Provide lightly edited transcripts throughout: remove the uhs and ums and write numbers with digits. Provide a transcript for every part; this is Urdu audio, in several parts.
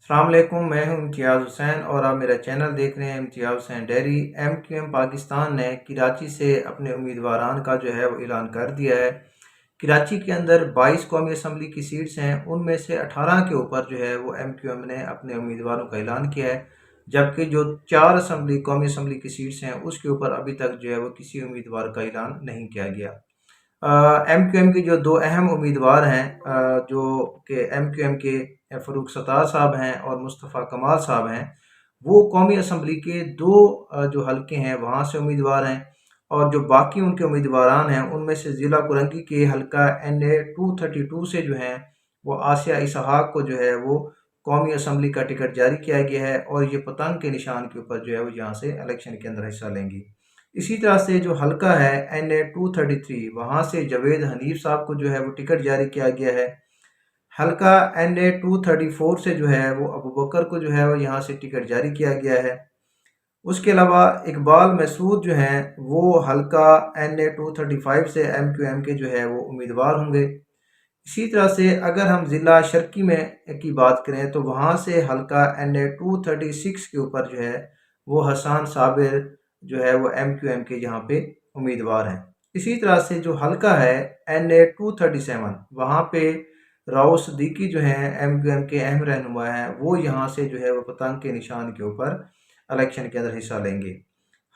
السلام علیکم، میں ہوں امتیاز حسین اور آپ میرا چینل دیکھ رہے ہیں امتیاز حسین ڈیری۔ ایم کیو ایم پاکستان نے کراچی سے اپنے امیدواران کا جو ہے وہ اعلان کر دیا ہے۔ کراچی کے اندر 22 قومی اسمبلی کی سیٹس ہیں، ان میں سے 18 کے اوپر جو ہے وہ ایم کیو ایم نے اپنے امیدواروں کا اعلان کیا ہے، جبکہ جو 4 قومی اسمبلی کی سیٹس ہیں اس کے اوپر ابھی تک جو ہے وہ کسی امیدوار کا اعلان نہیں کیا گیا۔ ایم کیو ایم کے جو دو اہم امیدوار ہیں، جو کہ ایم کیو ایم کے فاروق ستار صاحب ہیں اور مصطفیٰ کمال صاحب ہیں، وہ قومی اسمبلی کے دو جو حلقے ہیں وہاں سے امیدوار ہیں، اور جو باقی ان کے امیدواران ہیں ان میں سے ضلع کرنگی کے حلقہ NA 232 سے جو ہیں وہ آسیہ اسحاق کو جو ہے وہ قومی اسمبلی کا ٹکٹ جاری کیا گیا ہے، اور یہ پتنگ کے نشان کے اوپر جو ہے وہ یہاں سے الیکشن کے اندر حصہ لیں گی۔ اسی طرح سے جو حلقہ ہے NA 233، وہاں سے جاوید حنیف صاحب کو جو ہے وہ ٹکٹ جاری کیا گیا ہے۔ حلقہ NA 234 سے جو ہے وہ ابو بکر کو جو ہے وہ یہاں سے ٹکٹ جاری کیا گیا ہے۔ اس کے علاوہ اقبال مسعود جو ہیں وہ حلقہ NA 235 سے ایم کیو ایم کے جو ہے وہ امیدوار ہوں گے۔ اسی طرح سے اگر ہم ضلع شرقی میں کی بات کریں تو وہاں سے حلقہ NA 236 کے اوپر جو ہے وہ حسان صابر جو ہے وہ ایم کیو ایم کے یہاں پہ امیدوار ہیں۔ اسی طرح سے جو حلقہ ہے NA 237، وہاں پہ راؤ صدیقی جو ہیں ایم کیو ایم کے اہم رہنما ہیں، وہ یہاں سے جو ہے وہ پتنگ کے نشان کے اوپر الیکشن کے اندر حصہ لیں گے۔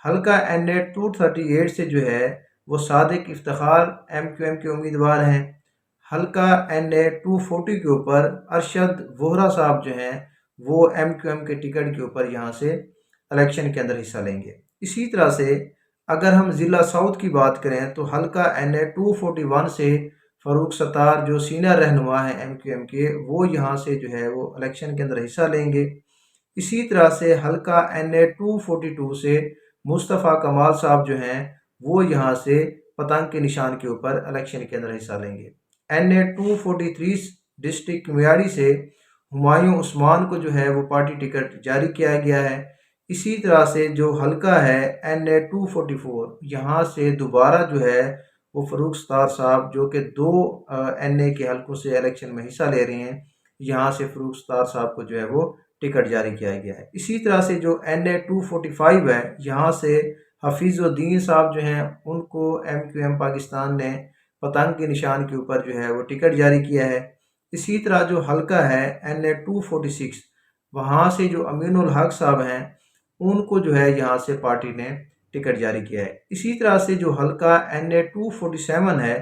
حلقہ NA 238 سے جو ہے وہ صادق افتخار ایم کیو ایم کے امیدوار ہیں۔ حلقہ NA 240 کے اوپر ارشد وہرا صاحب جو ہیں وہ ایم کیو ایم کے ٹکٹ کے اوپر یہاں سے الیکشن کے اندر حصہ لیں گے۔ اسی طرح سے اگر ہم ضلع ساؤتھ کی بات کریں تو حلقہ NA 241 سے فاروق ستار جو سینئر رہنما ہیں ایم کیو ایم کے، وہ یہاں سے جو ہے وہ الیکشن کے اندر حصہ لیں گے۔ اسی طرح سے حلقہ NA 242 سے مصطفیٰ کمال صاحب جو ہیں وہ یہاں سے پتنگ کے نشان کے اوپر الیکشن کے اندر حصہ لیں گے۔ NA 243 ڈسٹرکٹ کمیاڑی سے ہمایوں عثمان کو جو ہے وہ پارٹی ٹکٹ جاری کیا گیا ہے۔ اسی طرح سے جو حلقہ ہے NA 244، یہاں سے دوبارہ جو ہے وہ فاروق ستار صاحب جو کہ 2 NA کے حلقوں سے الیکشن میں حصہ لے رہے ہیں، یہاں سے فاروق ستار صاحب کو جو ہے وہ ٹکٹ جاری کیا گیا ہے۔ اسی طرح سے جو NA 245 ہے، یہاں سے حفیظ الدین صاحب جو ہیں ان کو ایم کیو ایم پاکستان نے پتنگ کے نشان کے اوپر جو ہے وہ ٹکٹ جاری کیا ہے۔ اسی طرح جو حلقہ ہے NA 246، وہاں سے جو امین الحق صاحب ہیں ان کو جو ہے یہاں سے پارٹی نے ٹکٹ جاری کیا ہے۔ اسی طرح سے جو حلقہ NA 247 ہے،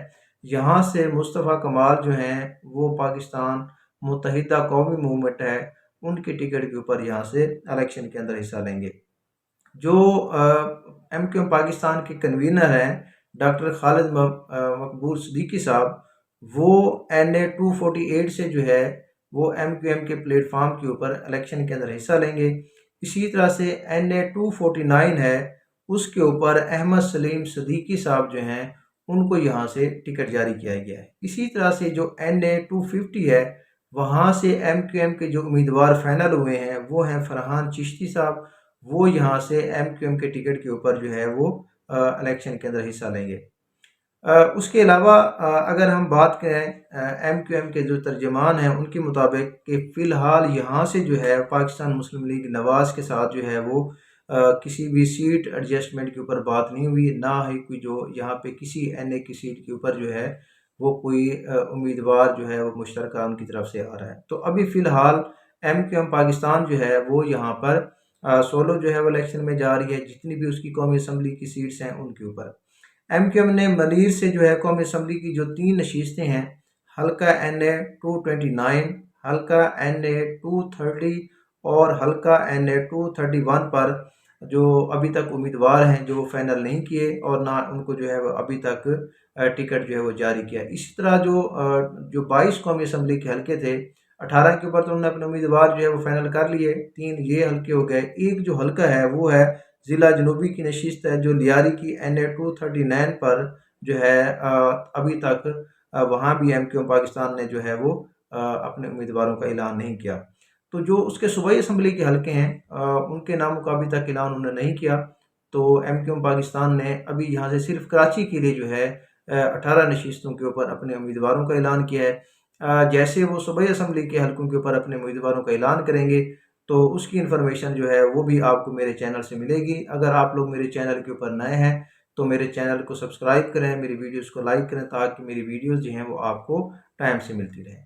یہاں سے مصطفیٰ کمال جو ہیں وہ پاکستان متحدہ قومی موومنٹ ہے، ان کے ٹکٹ کے اوپر یہاں سے الیکشن کے اندر حصہ لیں گے۔ جو ایم کیو ایم پاکستان کے کنوینر ہیں ڈاکٹر خالد مقبول صدیقی صاحب، وہ NA 248 سے جو ہے وہ ایم کیو ایم کے پلیٹ فارم کے اوپر الیکشن کے اندر حصہ لیں گے۔ اسی طرح سے NA 249 ہے، اس کے اوپر احمد سلیم صدیقی صاحب جو ہیں ان کو یہاں سے ٹکٹ جاری کیا گیا ہے۔ اسی طرح سے جو NA 250 ہے، وہاں سے ایم کیو ایم کے جو امیدوار فائنل ہوئے ہیں وہ ہیں فرحان چشتی صاحب، وہ یہاں سے ایم کیو ایم کے ٹکٹ کے اوپر جو ہے وہ الیکشن کے اندر حصہ لیں گے۔ اس کے علاوہ اگر ہم بات کریں ایم کیو ایم کے جو ترجمان ہیں ان کے مطابق کہ فی الحال یہاں سے جو ہے پاکستان مسلم لیگ نواز کے ساتھ جو ہے وہ کسی بھی سیٹ ایڈجسٹمنٹ کے اوپر بات نہیں ہوئی، نہ ہی کوئی جو یہاں پہ کسی NA کی سیٹ کے اوپر جو ہے وہ کوئی امیدوار جو ہے وہ مشترکہ ان کی طرف سے آ رہا ہے۔ تو ابھی فی الحال ایم کیو ایم پاکستان جو ہے وہ یہاں پر سولو جو ہے وہ الیکشن میں جا رہی ہے، جتنی بھی اس کی قومی اسمبلی کی سیٹس ہیں ان کے اوپر۔ ایم کیو ایم نے منیر سے جو ہے قومی اسمبلی کی جو 3 نشستیں ہیں، حلقہ NA 229، حلقہ NA 230 اور حلقہ NA 231 پر جو ابھی تک امیدوار ہیں جو فائنل نہیں کیے، اور نہ ان کو جو ہے وہ ابھی تک ٹکٹ جو ہے وہ جاری کیا۔ اسی طرح جو 22 قومی اسمبلی کے حلقے تھے، 18 کے اوپر تو انہوں نے اپنے امیدوار جو ہے وہ فائنل کر لیے، 3 یہ حلقے ہو گئے۔ ایک جو حلقہ ہے وہ ہے ضلع جنوبی کی نشست ہے جو لیاری کی NA 239 پر جو ہے ابھی تک وہاں بھی ایم کیو ایم پاکستان نے جو ہے وہ اپنے امیدواروں کا اعلان نہیں کیا۔ تو جو اس کے صوبائی اسمبلی کے حلقے ہیں ان کے ناموں کا ابھی تک اعلان انہوں نے نہیں کیا، تو ایم کیو ایم پاکستان نے ابھی یہاں سے صرف کراچی کے لیے جو ہے 18 نشستوں کے اوپر اپنے امیدواروں کا اعلان کیا ہے۔ جیسے وہ صوبائی اسمبلی کے حلقوں کے اوپر اپنے امیدواروں کا اعلان کریں گے تو اس کی انفارمیشن جو ہے وہ بھی آپ کو میرے چینل سے ملے گی۔ اگر آپ لوگ میرے چینل کے اوپر نئے ہیں تو میرے چینل کو سبسکرائب کریں، میری ویڈیوز کو لائک کریں، تاکہ میری ویڈیوز جو ہیں وہ آپ کو ٹائم سے ملتی رہیں۔